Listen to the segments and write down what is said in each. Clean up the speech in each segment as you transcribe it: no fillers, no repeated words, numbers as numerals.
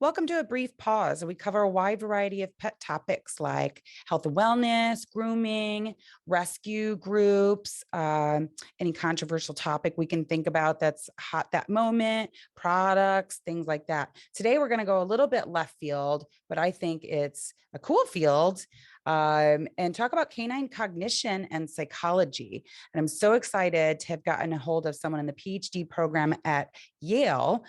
Welcome to A Brief Pause. We cover a wide variety of pet topics like health and wellness, grooming, rescue groups, any controversial topic we can think about that's hot that moment, products, things like that. Today, we're going to go a little bit left field, but I think it's a cool field, and talk about canine cognition and psychology. And I'm so excited to have gotten a hold of someone in the PhD program at Yale,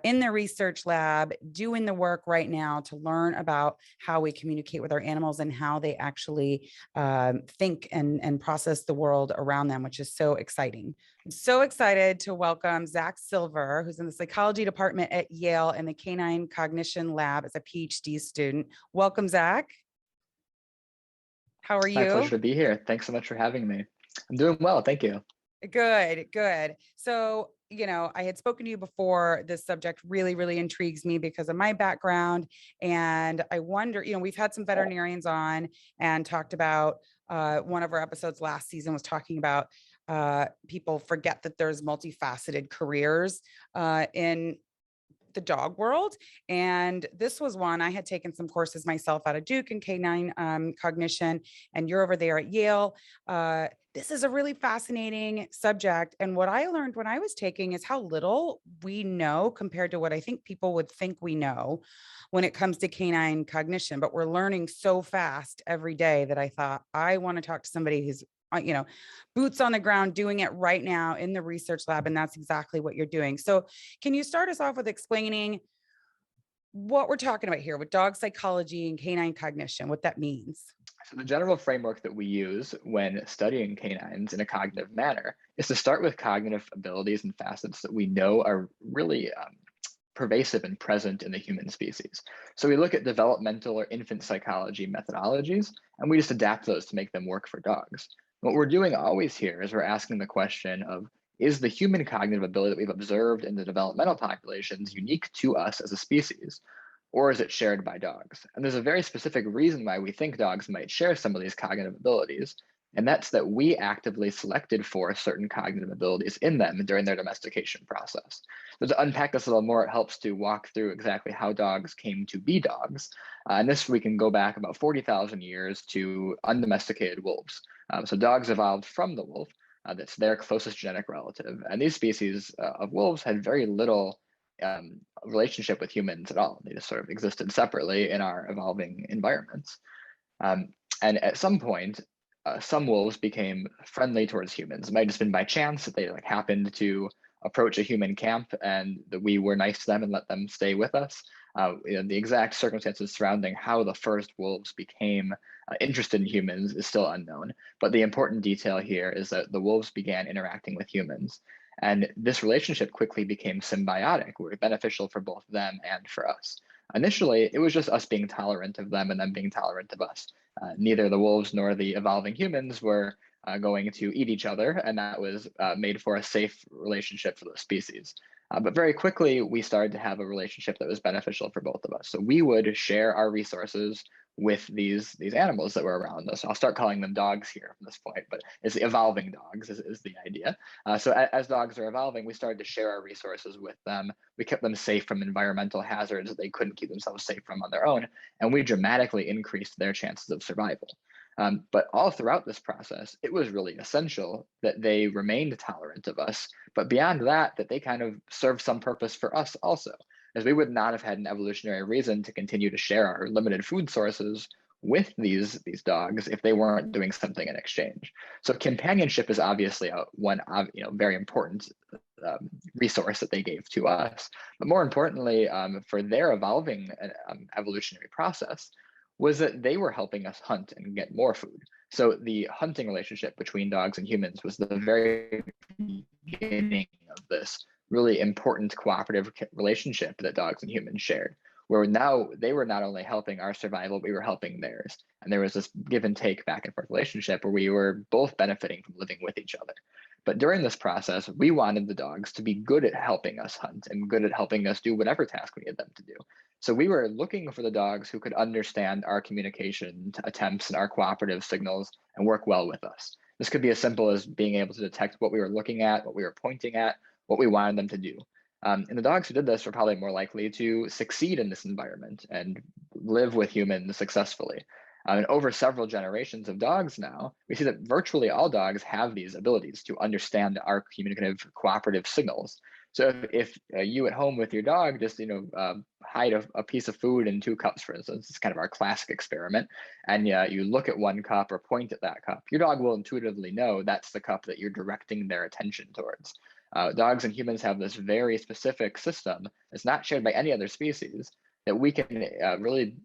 in the research lab, doing the work right now to learn about how we communicate with our animals and how they actually think and process the world around them, which is so exciting. I'm so excited to welcome Zach Silver, who's in the psychology department at Yale in the canine cognition lab as a PhD student. Welcome, Zach. How are My pleasure you? to be here. Thanks so much for having me. I'm doing well, thank you. Good, good. So, I had spoken to you before. This subject really, really intrigues me because of my background. And I wonder, we've had some veterinarians on and talked about one of our episodes last season was talking about people forget that there's multifaceted careers in the dog world. And this was one I had taken some courses myself out of Duke and canine cognition, and you're over there at Yale. This is a really fascinating subject. And what I learned when I was taking is how little we know compared to what I think people would think we know when it comes to canine cognition. But we're learning so fast every day that I thought I want to talk to somebody who's boots on the ground doing it right now in the research lab. And that's exactly what you're doing. So can you start us off with explaining what we're talking about here with dog psychology and canine cognition, what that means? So the general framework that we use when studying canines in a cognitive manner is to start with cognitive abilities and facets that we know are really pervasive and present in the human species. So we look at developmental or infant psychology methodologies, and we just adapt those to make them work for dogs. What we're doing always here is we're asking the question of, is the human cognitive ability that we've observed in the developmental populations unique to us as a species, or is it shared by dogs? And there's a very specific reason why we think dogs might share some of these cognitive abilities, and that's that we actively selected for certain cognitive abilities in them during their domestication process. So to unpack this a little more, it helps to walk through exactly how dogs came to be dogs. And this we can go back about 40,000 years to undomesticated wolves. So dogs evolved from the wolf. That's their closest genetic relative. And these species of wolves had very little relationship with humans at all. They just sort of existed separately in our evolving environments. And at some point, some wolves became friendly towards humans. It might have just been by chance that they happened to approach a human camp and that we were nice to them and let them stay with us. The exact circumstances surrounding how the first wolves became interested in humans is still unknown. But the important detail here is that the wolves began interacting with humans. And this relationship quickly became symbiotic, where it was beneficial for both them and for us. Initially, it was just us being tolerant of them and them being tolerant of us. Neither the wolves nor the evolving humans were going to eat each other, and that was made for a safe relationship for the species. But very quickly, we started to have a relationship that was beneficial for both of us. So we would share our resources with these animals that were around us. I'll start calling them dogs here from this point, but it's evolving dogs is the idea. So as dogs are evolving, we started to share our resources with them. We kept them safe from environmental hazards that they couldn't keep themselves safe from on their own, and we dramatically increased their chances of survival. But all throughout this process, it was really essential that they remained tolerant of us, but beyond that, that they kind of served some purpose for us also, as we would not have had an evolutionary reason to continue to share our limited food sources with these dogs if they weren't doing something in exchange. So companionship is obviously one very important resource that they gave to us. But more importantly, for their evolving evolutionary process, was that they were helping us hunt and get more food. So the hunting relationship between dogs and humans was the very beginning of this really important cooperative relationship that dogs and humans shared, where now they were not only helping our survival, we were helping theirs. And there was this give and take back and forth relationship where we were both benefiting from living with each other. But during this process, we wanted the dogs to be good at helping us hunt and good at helping us do whatever task we needed them to do. So we were looking for the dogs who could understand our communication attempts and our cooperative signals and work well with us. This could be as simple as being able to detect what we were looking at, what we were pointing at, what we wanted them to do. And the dogs who did this were probably more likely to succeed in this environment and live with humans successfully. And over several generations of dogs now, we see that virtually all dogs have these abilities to understand our communicative cooperative signals. So if you at home with your dog just hide a piece of food in two cups, for instance, it's kind of our classic experiment, and you look at one cup or point at that cup, your dog will intuitively know that's the cup that you're directing their attention towards. Dogs and humans have this very specific system that's not shared by any other species that we can really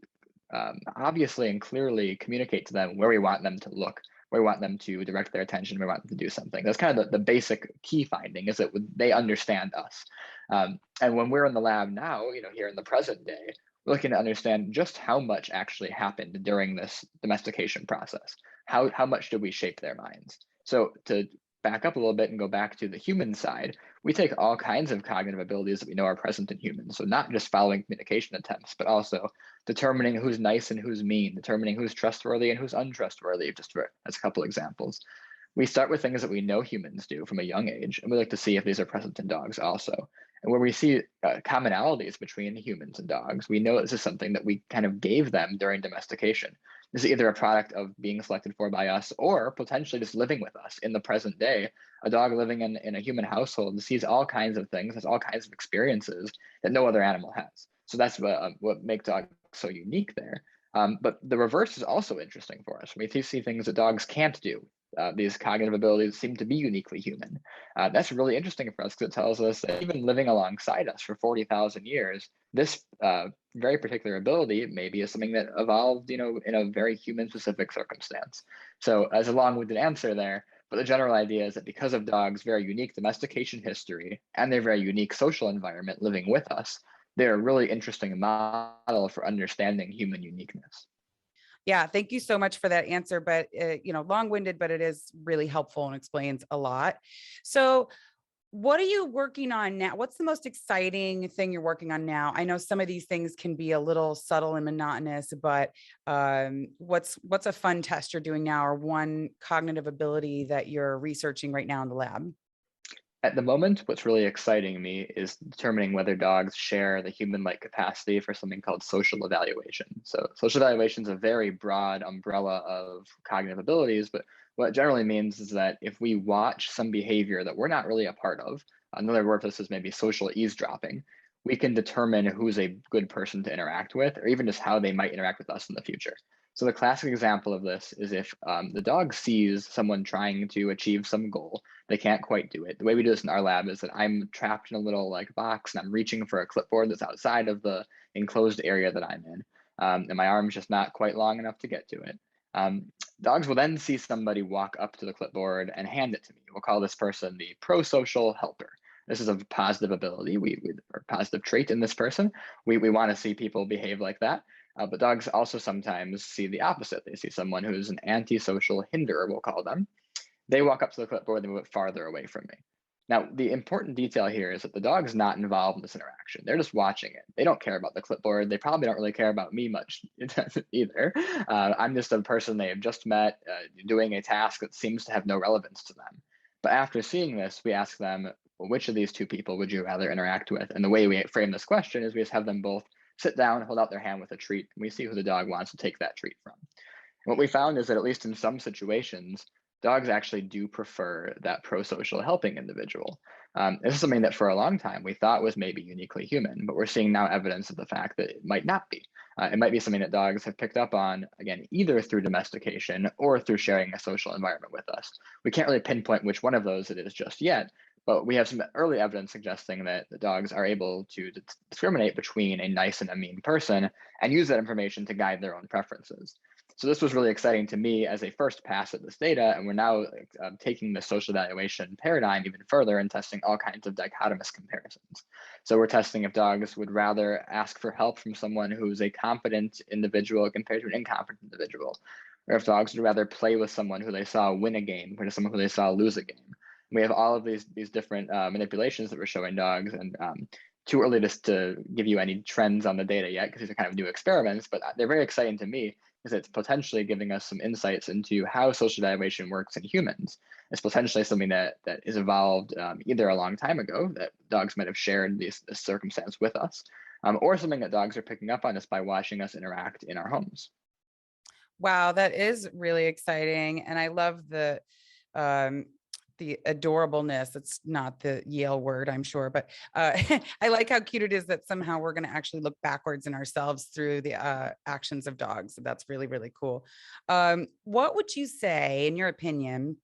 obviously and clearly communicate to them where we want them to look, where we want them to direct their attention, where we want them to do something. That's kind of the basic key finding, is that they understand us. And when we're in the lab now, here in the present day, we're looking to understand just how much actually happened during this domestication process. How much did we shape their minds? So to back up a little bit and go back to the human side, we take all kinds of cognitive abilities that we know are present in humans. So not just following communication attempts, but also determining who's nice and who's mean, determining who's trustworthy and who's untrustworthy, just as a couple examples. We start with things that we know humans do from a young age, and we like to see if these are present in dogs also. And where we see commonalities between humans and dogs, we know this is something that we kind of gave them during domestication. This is either a product of being selected for by us or potentially just living with us in the present day. A dog living in a human household sees all kinds of things, has all kinds of experiences that no other animal has. So that's what makes dogs so unique there. But the reverse is also interesting for us. We see things that dogs can't do. These cognitive abilities seem to be uniquely human. That's really interesting for us because it tells us that even living alongside us for 40,000 years, this very particular ability maybe is something that evolved, in a very human-specific circumstance. So as a long-winded answer there, but the general idea is that because of dogs' very unique domestication history and their very unique social environment living with us, they're a really interesting model for understanding human uniqueness. Yeah, thank you so much for that answer. But, long-winded, but it is really helpful and explains a lot. So what are you working on now? What's the most exciting thing you're working on now? I know some of these things can be a little subtle and monotonous, but what's a fun test you're doing now, or one cognitive ability that you're researching right now in the lab? At the moment, what's really exciting me is determining whether dogs share the human-like capacity for something called social evaluation. So social evaluation is a very broad umbrella of cognitive abilities, but what it generally means is that if we watch some behavior that we're not really a part of, another word for this is maybe social eavesdropping, we can determine who's a good person to interact with, or even just how they might interact with us in the future. So the classic example of this is if the dog sees someone trying to achieve some goal, they can't quite do it. The way we do this in our lab is that I'm trapped in a little box and I'm reaching for a clipboard that's outside of the enclosed area that I'm in. And my arm's just not quite long enough to get to it. Dogs will then see somebody walk up to the clipboard and hand it to me. We'll call this person the pro-social helper. This is a positive ability, or positive trait in this person. We want to see people behave like that. But dogs also sometimes see the opposite. They see someone who's an antisocial hinderer, we'll call them. They walk up to the clipboard, they move it farther away from me. Now, the important detail here is that the dog's not involved in this interaction. They're just watching it. They don't care about the clipboard. They probably don't really care about me much either. I'm just a person they have just met doing a task that seems to have no relevance to them. But after seeing this, we ask them, well, which of these two people would you rather interact with? And the way we frame this question is we just have them both sit down, hold out their hand with a treat, and we see who the dog wants to take that treat from. And what we found is that at least in some situations, dogs actually do prefer that pro-social helping individual. This is something that for a long time we thought was maybe uniquely human, but we're seeing now evidence of the fact that it might not be. It might be something that dogs have picked up on, again, either through domestication or through sharing a social environment with us. We can't really pinpoint which one of those it is just yet, but we have some early evidence suggesting that the dogs are able to discriminate between a nice and a mean person and use that information to guide their own preferences. So this was really exciting to me as a first pass at this data, and we're now taking the social evaluation paradigm even further and testing all kinds of dichotomous comparisons. So we're testing if dogs would rather ask for help from someone who's a competent individual compared to an incompetent individual, or if dogs would rather play with someone who they saw win a game compared to someone who they saw lose a game. We have all of these different manipulations that we're showing dogs, and too early to give you any trends on the data yet because these are kind of new experiments, but they're very exciting to me is it's potentially giving us some insights into how social evaluation works in humans. It's potentially something that is evolved either a long time ago that dogs might have shared this circumstance with us, or something that dogs are picking up on us by watching us interact in our homes. Wow, that is really exciting. And I love um, the adorableness. It's not the Yale word, I'm sure, but I like how cute it is that somehow we're going to actually look backwards in ourselves through the actions of dogs. So that's really, really cool. What would you say, in your opinion,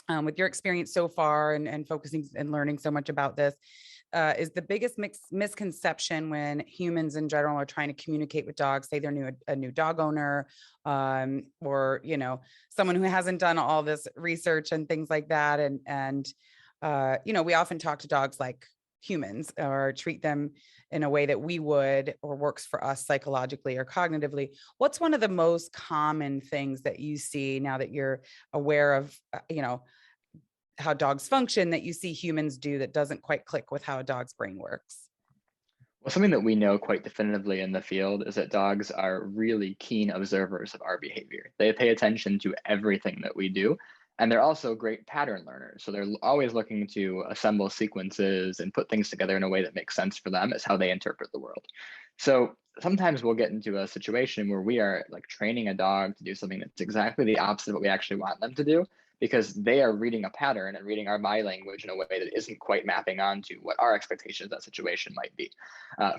with your experience so far and focusing and learning so much about this, is the biggest misconception when humans in general are trying to communicate with dogs, say they're a new dog owner, or someone who hasn't done all this research and things like that, and we often talk to dogs like humans or treat them in a way that we would or works for us psychologically or cognitively. What's one of the most common things that you see now that you're aware of how dogs function that you see humans do that doesn't quite click with how a dog's brain works? Well, something that we know quite definitively in the field is that dogs are really keen observers of our behavior. They pay attention to everything that we do, and they're also great pattern learners. So they're always looking to assemble sequences and put things together in a way that makes sense for them. It's how they interpret the world. So sometimes we'll get into a situation where we are like training a dog to do something that's exactly the opposite of what we actually want them to do, because they are reading a pattern and reading our body language in a way that isn't quite mapping onto what our expectations of that situation might be.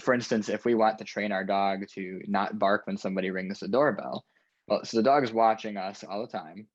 For instance, if we want to train our dog to not bark when somebody rings the doorbell, well, so the dog is watching us all the time.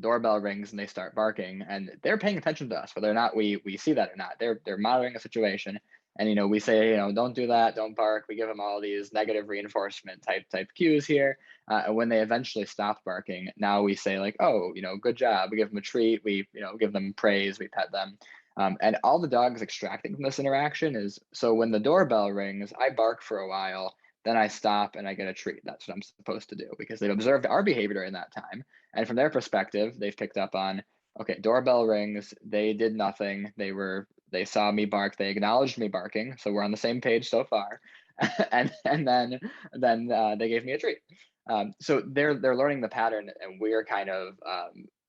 Doorbell rings and they start barking, and they're paying attention to us, whether or not we see that or not. They're monitoring a situation, and we say, don't do that, don't bark. We give them all these negative reinforcement type cues here. And when they eventually stop barking, now we say like, oh, good job. We give them a treat. We give them praise. We pet them. And all the dog is extracting from this interaction is, so when the doorbell rings, I bark for a while, then I stop and I get a treat. That's what I'm supposed to do, because they've observed our behavior during that time. And from their perspective, they've picked up on, okay, doorbell rings, they did nothing. They saw me bark, they acknowledged me barking. So we're on the same page so far. and then they gave me a treat. So they're learning the pattern, and we're kind of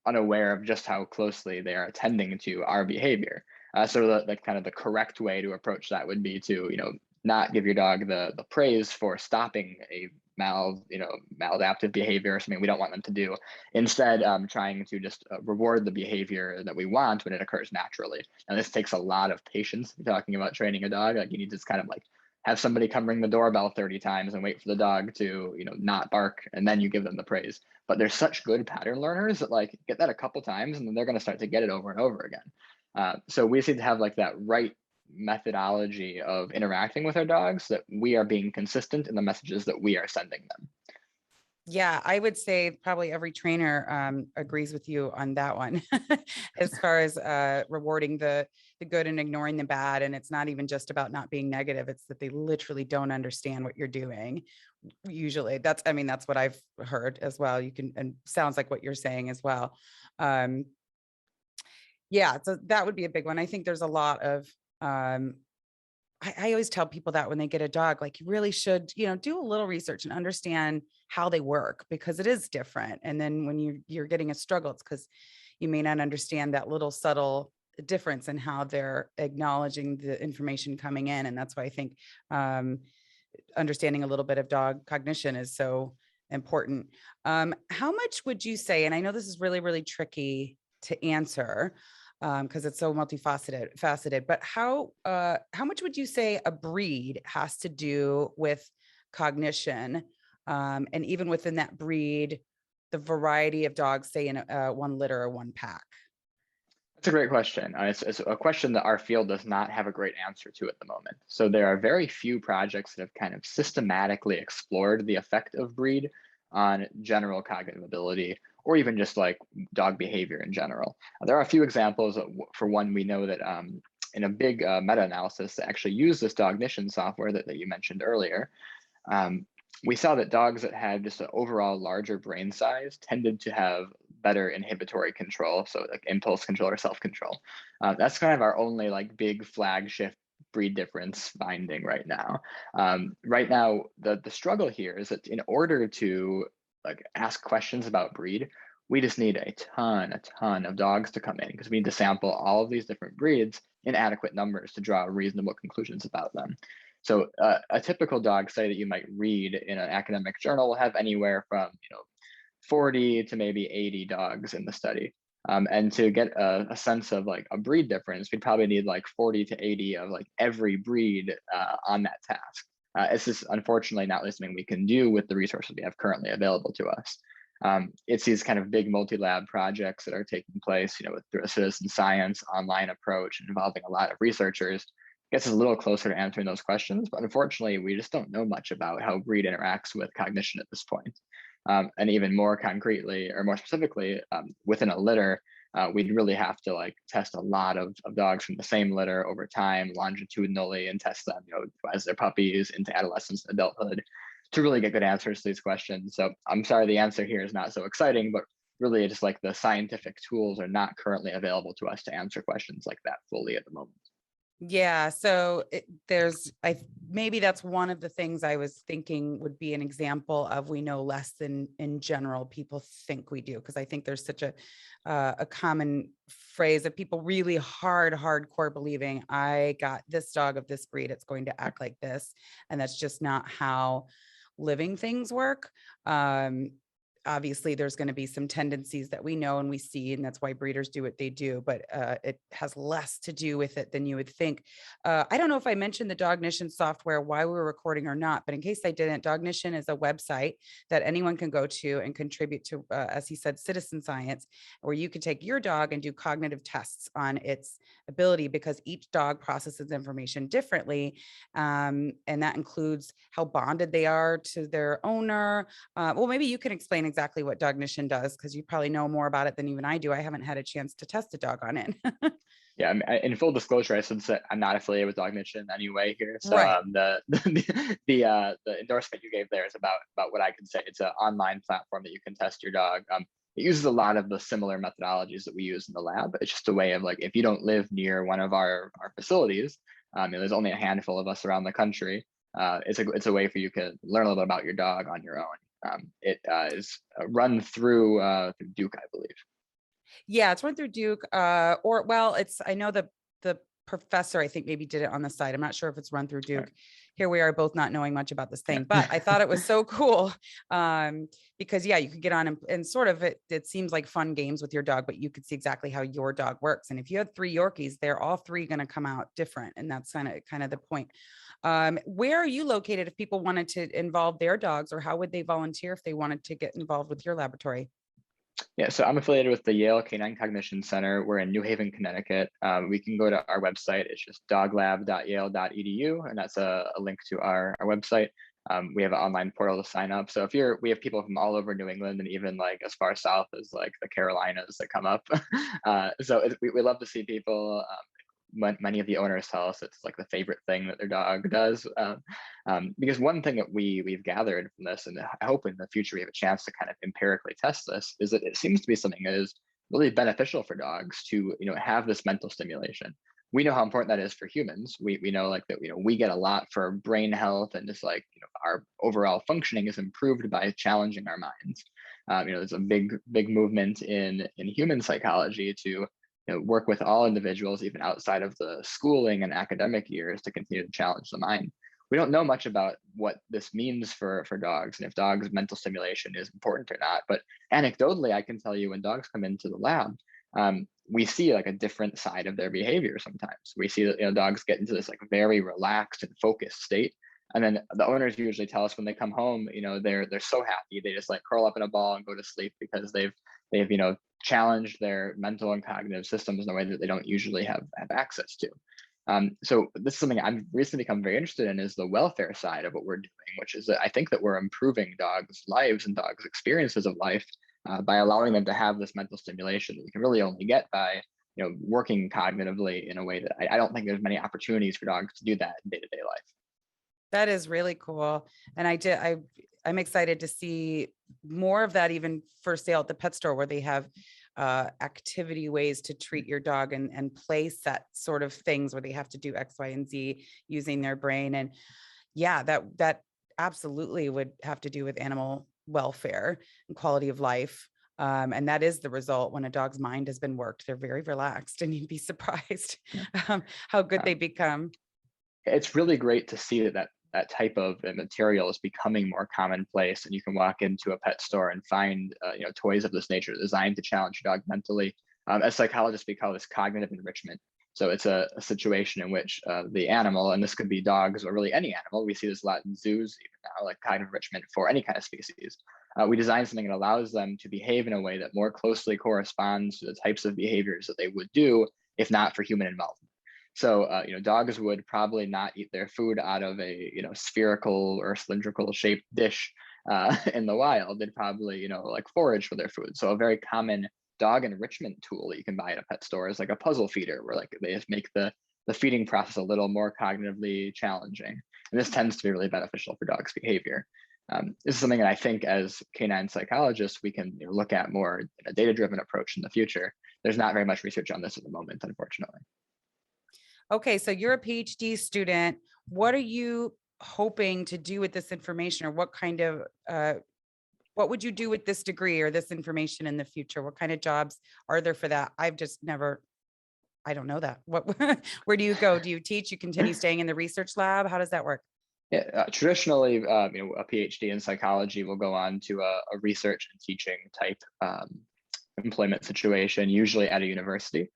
unaware of just how closely they are attending to our behavior. So the kind of the correct way to approach that would be to not give your dog the praise for stopping a maladaptive behavior or something we don't want them to do. Instead, trying to just reward the behavior that we want when it occurs naturally. Now, this takes a lot of patience. We're talking about training a dog. Like, you need to just kind of like have somebody come ring the doorbell 30 times and wait for the dog to not bark, and then you give them the praise. But they're such good pattern learners that like get that a couple times and then they're going to start to get it over and over again. So we seem to have like that right methodology of interacting with our dogs, so that we are being consistent in the messages that we are sending them. Yeah, I would say probably every trainer agrees with you on that one, as far as rewarding the good and ignoring the bad. And it's not even just about not being negative; it's that they literally don't understand what you're doing. Usually, that's what I've heard as well. And sounds like what you're saying as well. Um, yeah, so that would be a big one. I think there's a lot of I always tell people that when they get a dog, like, you really should, do a little research and understand how they work, because it is different. And then when you're getting a struggle, it's because you may not understand that little subtle difference in how they're acknowledging the information coming in. And that's why I think understanding a little bit of dog cognition is so important. How much would you say, and I know this is really, really tricky to answer, because it's so faceted, but how much would you say a breed has to do with cognition, and even within that breed, the variety of dogs, say in one litter or one pack? That's a great question. It's a question that our field does not have a great answer to at the moment. So there are very few projects that have kind of systematically explored the effect of breed on general cognitive ability, or even just like dog behavior in general. There are a few examples. For one, we know that in a big meta-analysis that actually used this Cognition software that you mentioned earlier, we saw that dogs that had just an overall larger brain size tended to have better inhibitory control, so like impulse control or self-control. That's kind of our only like big flagship breed difference finding right now. Right now, the struggle here is that in order to like ask questions about breed, we just need a ton of dogs to come in because we need to sample all of these different breeds in adequate numbers to draw reasonable conclusions about them. So a typical dog study that you might read in an academic journal will have anywhere from 40 to maybe 80 dogs in the study. And to get a sense of like a breed difference, we'd probably need like 40 to 80 of like every breed on that task. It's just unfortunately not something we can do with the resources we have currently available to us. It's these kind of big multi-lab projects that are taking place, through a citizen science online approach involving a lot of researchers. Gets us a little closer to answering those questions, but unfortunately, we just don't know much about how breed interacts with cognition at this point. And even more concretely, or more specifically, within a litter, we'd really have to like test a lot of dogs from the same litter over time, longitudinally, and test them, as they're puppies into adolescence and adulthood, to really get good answers to these questions. So I'm sorry the answer here is not so exciting, but really just like the scientific tools are not currently available to us to answer questions like that fully at the moment. Yeah. So maybe that's one of the things I was thinking would be an example of we know less than in general people think we do. Cause I think there's such a common phrase of people really hardcore believing I got this dog of this breed, it's going to act like this. And that's just not how living things work. Obviously there's going to be some tendencies that we know and we see, and that's why breeders do what they do, but it has less to do with it than you would think. I don't know if I mentioned the Cognition software while we were recording or not, but in case I didn't, Cognition is a website that anyone can go to and contribute to, as he said, citizen science, where you can take your dog and do cognitive tests on its ability, because each dog processes information differently. And that includes how bonded they are to their owner. Well, maybe you can explain exactly what Cognition does, because you probably know more about it than even I do. I haven't had a chance to test a dog on it. Yeah, in full disclosure, I should say I'm not affiliated with Cognition anyway here. So Right. the endorsement you gave there is about what I can say. It's an online platform that you can test your dog. It uses a lot of the similar methodologies that we use in the lab. It's just a way of like, if you don't live near one of our facilities, there's only a handful of us around the country. It's a way for you to learn a little bit about your dog on your own. It is run through Duke, I believe. Yeah, it's run through Duke, I know the professor, I think, maybe did it on the side. I'm not sure if it's run through Duke. Right. Here we are both not knowing much about this thing, Yeah. but I thought it was so cool. Because yeah, you could get on and sort of it seems like fun games with your dog, but you could see exactly how your dog works. And if you had 3 Yorkies, they're all 3 going to come out different. And that's kind of the point. Where are you located if people wanted to involve their dogs, or how would they volunteer if they wanted to get involved with your laboratory? Yeah, so I'm affiliated with the Yale Canine Cognition Center. We're in New Haven, Connecticut. We can go to our website. It's just doglab.yale.edu, and that's a link to our website. We have an online portal to sign up. So we have people from all over New England and even like as far south as like the Carolinas that come up. We love to see people. Many of the owners tell us it's like the favorite thing that their dog does. Because one thing that we've gathered from this, and I hope in the future we have a chance to kind of empirically test this, is that it seems to be something that is really beneficial for dogs to have this mental stimulation. We know how important that is for humans. We know like that we get a lot for brain health, and just like our overall functioning is improved by challenging our minds. There's a big movement in human psychology to work with all individuals, even outside of the schooling and academic years, to continue to challenge the mind. We don't know much about what this means for dogs and if dogs' mental stimulation is important or not. But anecdotally, I can tell you when dogs come into the lab, we see like a different side of their behavior sometimes. We see that dogs get into this like very relaxed and focused state. And then the owners usually tell us when they come home, they're so happy. They just like curl up in a ball and go to sleep because they've challenged their mental and cognitive systems in a way that they don't usually have access to. So this is something I've recently become very interested in, is the welfare side of what we're doing, which is that I think that we're improving dogs' lives and dogs' experiences of life by allowing them to have this mental stimulation that we can really only get by working cognitively in a way that I don't think there's many opportunities for dogs to do that in day-to-day life. That is really cool. And I'm excited to see more of that, even for sale at the pet store, where they have activity ways to treat your dog and play set sort of things where they have to do X, Y, and Z using their brain. And yeah, that absolutely would have to do with animal welfare and quality of life. And that is the result when a dog's mind has been worked. They're very relaxed, and you'd be surprised Yeah. how good Um, they become. it's really great to see that type of material is becoming more commonplace, and you can walk into a pet store and find toys of this nature designed to challenge your dog mentally. As psychologists, we call this cognitive enrichment. So it's a situation in which the animal, and this could be dogs or really any animal, we see this a lot in zoos even now, like cognitive enrichment for any kind of species. We design something that allows them to behave in a way that more closely corresponds to the types of behaviors that they would do if not for human involvement. So, dogs would probably not eat their food out of a, spherical or cylindrical shaped dish in the wild. They'd probably, like forage for their food. So a very common dog enrichment tool that you can buy at a pet store is like a puzzle feeder, where like they just make the feeding process a little more cognitively challenging. And this tends to be really beneficial for dogs' behavior. This is something that I think as canine psychologists, we can look at more in a data-driven approach in the future. There's not very much research on this at the moment, unfortunately. Okay, so you're a PhD student. What are you hoping to do with this information, or what would you do with this degree or this information in the future? What kind of jobs are there for that? I don't know that. Where do you go? Do you teach? You continue staying in the research lab? How does that work? Yeah, traditionally, a PhD in psychology will go on to a research and teaching type employment situation, usually at a university.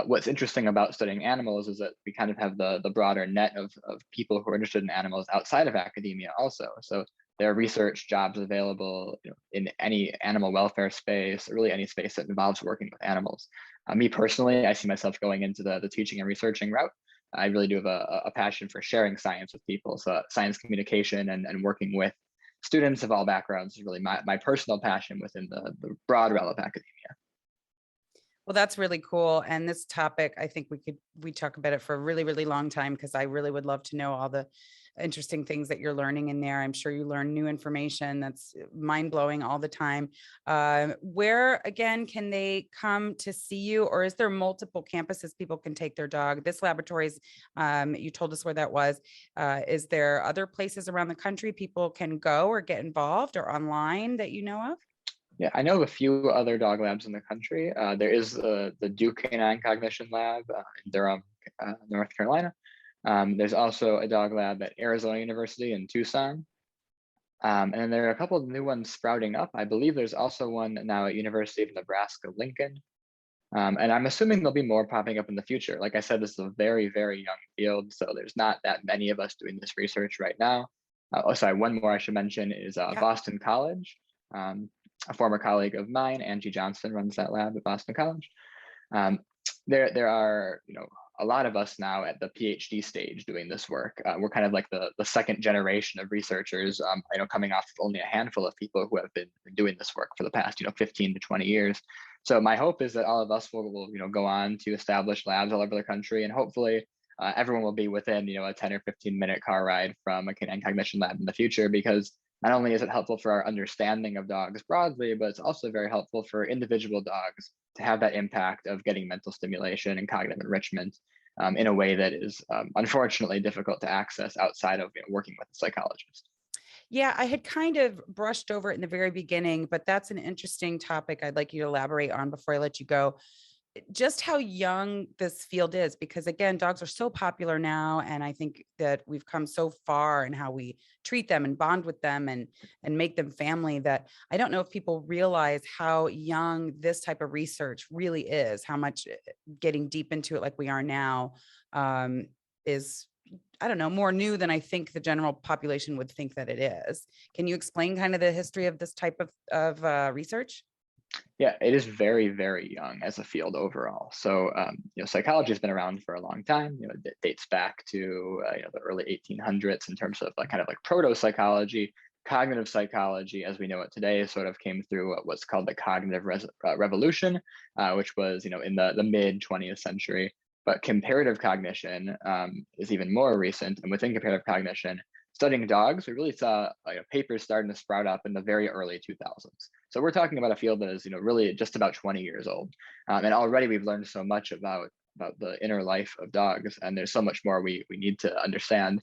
What's interesting about studying animals is that we kind of have the broader net of people who are interested in animals outside of academia also. So there are research jobs available in any animal welfare space, or really any space that involves working with animals. Me personally, I see myself going into the teaching and researching route. I really do have a passion for sharing science with people. So science communication and working with students of all backgrounds is really my personal passion within the broad realm of academia. Well, that's really cool. And this topic, I think we talk about it for a really, really long time, because I really would love to know all the interesting things that you're learning in there. I'm sure you learn new information that's mind blowing all the time. Where again can they come to see you, or is there multiple campuses people can take their dog? This laboratory is, you told us where that was. Is there other places around the country people can go or get involved, or online that you know of? Yeah, I know of a few other dog labs in the country. There is the Duke Canine Cognition Lab in Durham, North Carolina. There's also a dog lab at Arizona University in Tucson. And then there are a couple of new ones sprouting up. I believe there's also one now at University of Nebraska-Lincoln. And I'm assuming there'll be more popping up in the future. Like I said, this is a very, very young field, so there's not that many of us doing this research right now. Oh, sorry, one more I should mention is Yeah. Boston College. A former colleague of mine, Angie Johnson, runs that lab at Boston College. There are a lot of us now at the PhD stage doing this work. We're kind of like the second generation of researchers. Coming off of only a handful of people who have been doing this work for the past 15 to 20 years. So my hope is that all of us will go on to establish labs all over the country, and hopefully everyone will be within a 10 or 15-minute car ride from a canine cognition lab in the future, because not only is it helpful for our understanding of dogs broadly, but it's also very helpful for individual dogs to have that impact of getting mental stimulation and cognitive enrichment in a way that is unfortunately difficult to access outside of working with a psychologist. Yeah, I had kind of brushed over it in the very beginning, but that's an interesting topic I'd like you to elaborate on before I let you go. Just how young this field is, because again, dogs are so popular now, and I think that we've come so far in how we treat them and bond with them and make them family, that I don't know if people realize how young this type of research really is, how much getting deep into it like we are now is, I don't know, more new than I think the general population would think that it is. Can you explain kind of the history of this type of research? Yeah, it is very, very young as a field overall. So, psychology has been around for a long time. It dates back to the early 1800s in terms of kind of like proto psychology. Cognitive psychology, as we know it today, sort of came through what's called the cognitive revolution, which was in the mid 20th century. But comparative cognition is even more recent, and within comparative cognition, studying dogs, we really saw papers starting to sprout up in the very early 2000s. So we're talking about a field that is really just about 20 years old, and already we've learned so much about the inner life of dogs, and there's so much more we need to understand.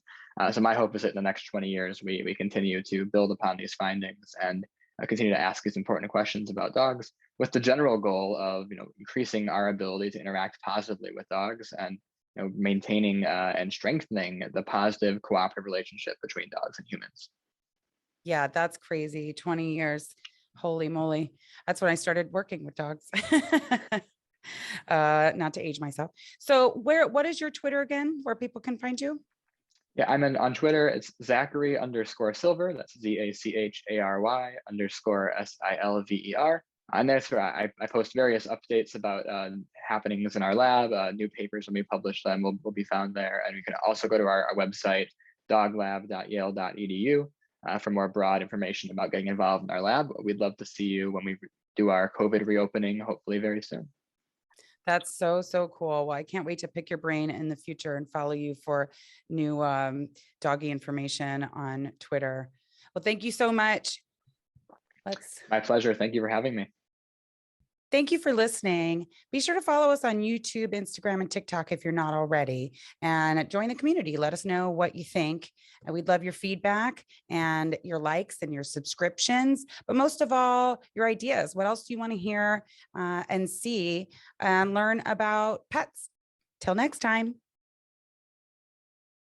So my hope is that in the next 20 years we continue to build upon these findings and continue to ask these important questions about dogs, with the general goal of increasing our ability to interact positively with dogs, and maintaining and strengthening the positive cooperative relationship between dogs and humans. Yeah, that's crazy. 20 years. Holy moly. That's when I started working with dogs. Not to age myself. So what is your Twitter again, where people can find you? Yeah, on Twitter. It's Zachary_Silver. That's Zachary_Silver. And that's where I post various updates about happenings in our lab. New papers, when we publish them, will be found there. And you can also go to our website, doglab.yale.edu, for more broad information about getting involved in our lab. We'd love to see you when we do our COVID reopening, hopefully very soon. That's so, so cool. Well, I can't wait to pick your brain in the future and follow you for new doggy information on Twitter. Well, thank you so much. My pleasure. Thank you for having me. Thank you for listening. Be sure to follow us on YouTube, Instagram, and TikTok if you're not already, and join the community. Let us know what you think. And we'd love your feedback and your likes and your subscriptions, but most of all, your ideas. What else do you want to hear and see and learn about pets? Till next time.